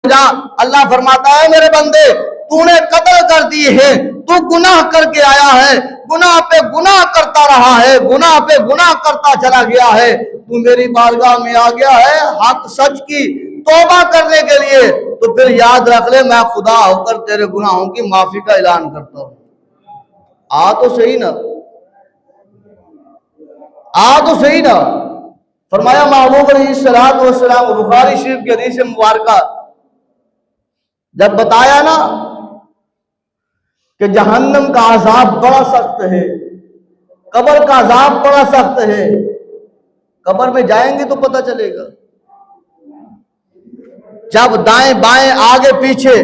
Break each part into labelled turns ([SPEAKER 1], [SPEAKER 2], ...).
[SPEAKER 1] जा। अल्लाह फरमाता है मेरे बंदे तूने कत्ल कर दिए है, तू गुनाह करके आया है, गुनाह पे गुनाह करता रहा है, गुनाह पे गुनाह करता चला गया है, तू मेरी बारगाह में आ गया है हक सच की तौबा करने के लिए, तो फिर याद रख ले मैं खुदा होकर तेरे गुनाहों की माफी का ऐलान करता हूं। आ तो सही ना, आ तो सही ना। फरमाया महबूब अलैहिस्सलातु वस्सलाम बुखारी शरीफ के हदीस मुबारका जब बताया ना कि जहन्नम का अजाब बड़ा सख्त है, कब्र का अजाब बड़ा सख्त है, कब्र में जाएंगे तो पता चलेगा। जब दाएं बाएं आगे पीछे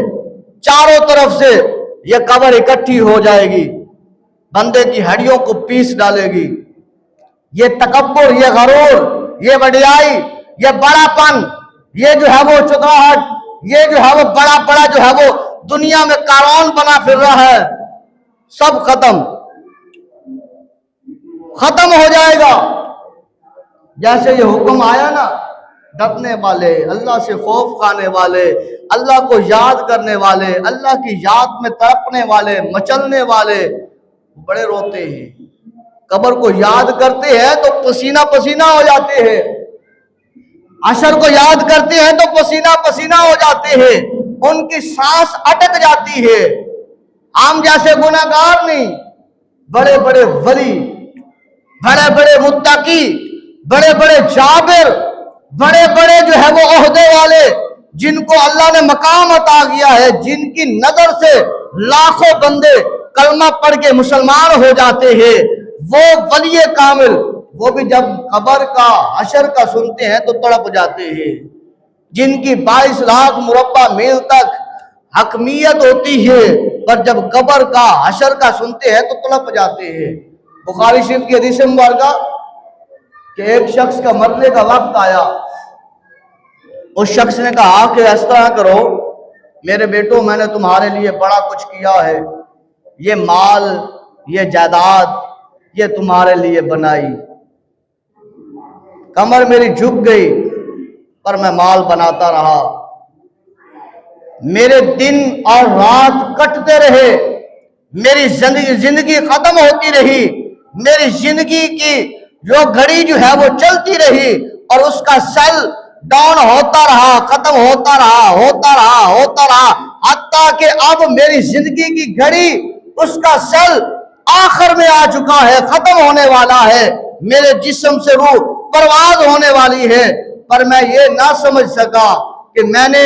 [SPEAKER 1] चारों तरफ से ये कब्र इकट्ठी हो जाएगी, बंदे की हड्डियों को पीस डालेगी। ये तकब्बुर, ये गरूर, ये वडियाई, ये बड़ापन, ये जो है वो चुतराहट, ये जो है वो बड़ा बड़ा जो है वो दुनिया में कारवान बना फिर रहा है, सब खत्म हो जाएगा। जैसे ये हुक्म आया ना, डरने वाले, अल्लाह से खौफ खाने वाले, अल्लाह को याद करने वाले, अल्लाह की याद में तड़पने वाले, मचलने वाले बड़े रोते हैं। कब्र को याद करते हैं तो पसीना पसीना हो जाते हैं, अशर को याद करते हैं तो पसीना पसीना हो जाते हैं, उनकी सांस अटक जाती है। आम जैसे गुनाहगार नहीं, बड़े बड़े वली, बड़े बड़े मुत्तकी, बड़े बड़े जाबिर, बड़े बड़े जो है वो ओहदे वाले, जिनको अल्लाह ने मकाम अता किया है, जिनकी नजर से लाखों बंदे कलमा पढ़ के मुसलमान हो जाते हैं, वो वली कामिल, वो भी जब कब्र का हशर का सुनते हैं तो तड़प जाते हैं। जिनकी 22 लाख मुरब्बा मील तक हकमियत होती है, पर जब कब्र का हशर का सुनते हैं तो तड़प जाते हैं। बुखारी शरीफ की हदीस मुबारका कि एक शख्स का मरने का वक्त आया, उस शख्स ने कहा कि इस तरह करो मेरे बेटो, मैंने तुम्हारे लिए बड़ा कुछ किया है, ये माल, ये जायदाद, ये तुम्हारे लिए बनाई। कमर मेरी झुक गई पर मैं माल बनाता रहा, मेरे दिन और रात कटते रहे, मेरी जिंदगी खत्म होती रही, मेरी जिंदगी की जो घड़ी जो है वो चलती रही और उसका सेल डाउन होता रहा, खत्म होता रहा, होता रहा, होता रहा, हत्ता कि अब मेरी जिंदगी की घड़ी, उसका सेल आखिर में आ चुका है, खत्म होने वाला है, मेरे जिस्म से रूह परवाज होने वाली है। पर मैं ये ना समझ सका कि मैंने